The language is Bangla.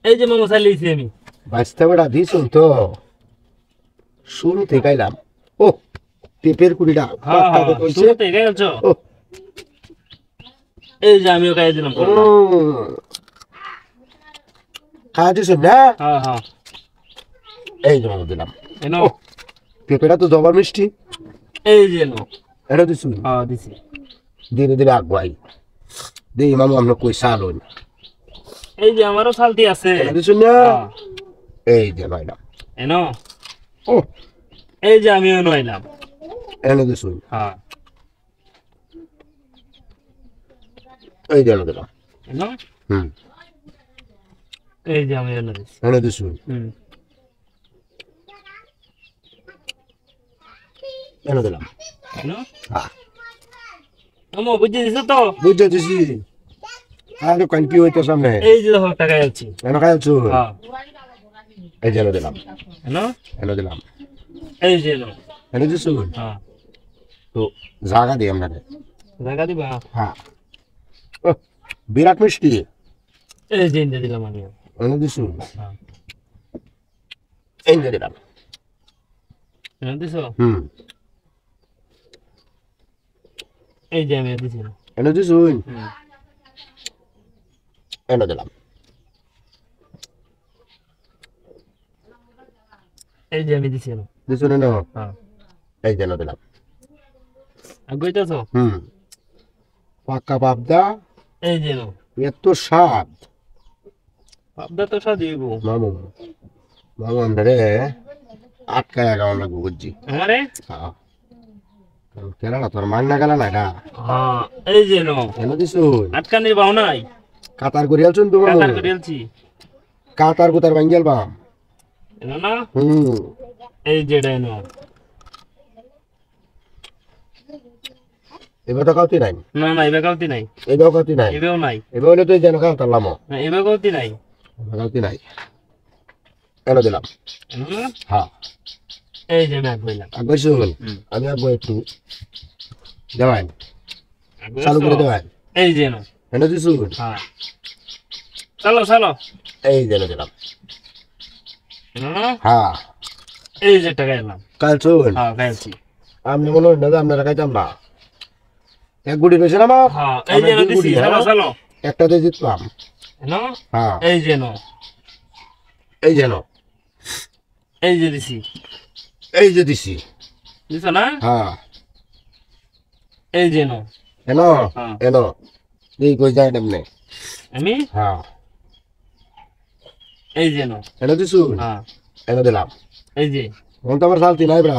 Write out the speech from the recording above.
এই যে মামা চালিয়েছি আমি বাঁচতে বেড়া দিছুন তো শুরু থেকে এলাম ও টেপের কুড়িটা শুরুতে গেছো ও এই যে আমিও গায়ে দিলাম খাওয়া দিছুন না হ্যাঁ হ্যাঁ এই যে মামা দিলাম এনো পেঁপেটা তো জবার মিষ্টি এই যে এনো এটা দিছুন হ্যাঁ দিছি ধীরে ধীরে আগুয়াই দেই মামু আমরা কই সালুন এই যে আমারও সালতি আছে এটা দিছুন না হ্যাঁ। এই যে নইলাম এনো ও এই যে আমিও নইলাম এনে দিছুন হ্যাঁ এই যে এনে দিলাম এনো হুম এই যে আমিও এনে দিছি এনে দিছুন হুম এনে দিলাম এনো হ্যাঁ আমো বুঝে দিছো তো বুঝতে দিছি আর দোকান কি হইতো সামনে এই যে দেখো টাকা যাচ্ছি এনে খাইছো হ্যাঁ এই যে এনে দিলাম এনো এনে দিলাম এই যে এনো এনে দিছুন হ্যাঁ তো জায়গা দিই আমরা জায়গা দিবা হ্যাঁ ও বিরাট মিষ্টি এই যে এনে দিলাম আমি এনে দিছুন হ্যাঁ এই যে দিলাম এনে দিছো হুম এই যে আমি দিছি এনে দিছুন হুম এনে দিলাম এই যে আমি দিছি দিছুন এনে হ্যাঁ এই যে এনে দিলাম আগুইতাছো হুম পাক্কা পাবদা এই যে এনো এত স্বাদ পাবদা তো স্বাদ দিব মামু মামু আমরা রে আটকায় গাওয়ান লাগবো বুঝছি আমারে হ্যাঁ কেরালা তোর মাগনা গেল না এটা হ্যাঁ এই যে এনো এনে দিছুন আটকানির বাও নাই কাতার করে আলছুন তো মামু কাতার করেলছি কাতার কুতার ভাঙ্গেল বাম এনো না হুম এই যে এটা এনো এবার তো কাউতি নাই না না এবার কাউতি নাই এবার কাউতি নাই এবেও নাই এবার হলে তুই যেন খাও তারলাম না এবার কাউতি নাই কাউতি নাই এনে দিলাম এনো না হ্যাঁ এই যে আমি আগুইলাম আগুইছুন আমি আগুই একটু দেওয়াই চালু করে দেওয়াই এই যে এনো এনে দিছুন হ্যাঁ চলো চলো এই যে এনে দিলাম এনো না হ্যাঁ এই যে টাকা এলাম কালছুন হ্যাঁ খাইছি আপনি মনে হয় না যে আপনারা খাইতাম না এক গুড়ি রয়েছে না মা হ্যাঁ এই যে এনো দিছি চলো চলো একটাতে জিতলাম এনো হ্যাঁ এই যে এনো এই যেন এই যে দিছি এই যে দিছি দিছো না হ্যাঁ এই যে এনো এনো হ্যাঁ। এনো এই কই যায় এমনি আমি হ্যাঁ এই যে এনো এনো দিছু হ্যাঁ এনো দিলাম এই যে এখন তো আমার শান্তি নাই ব্রা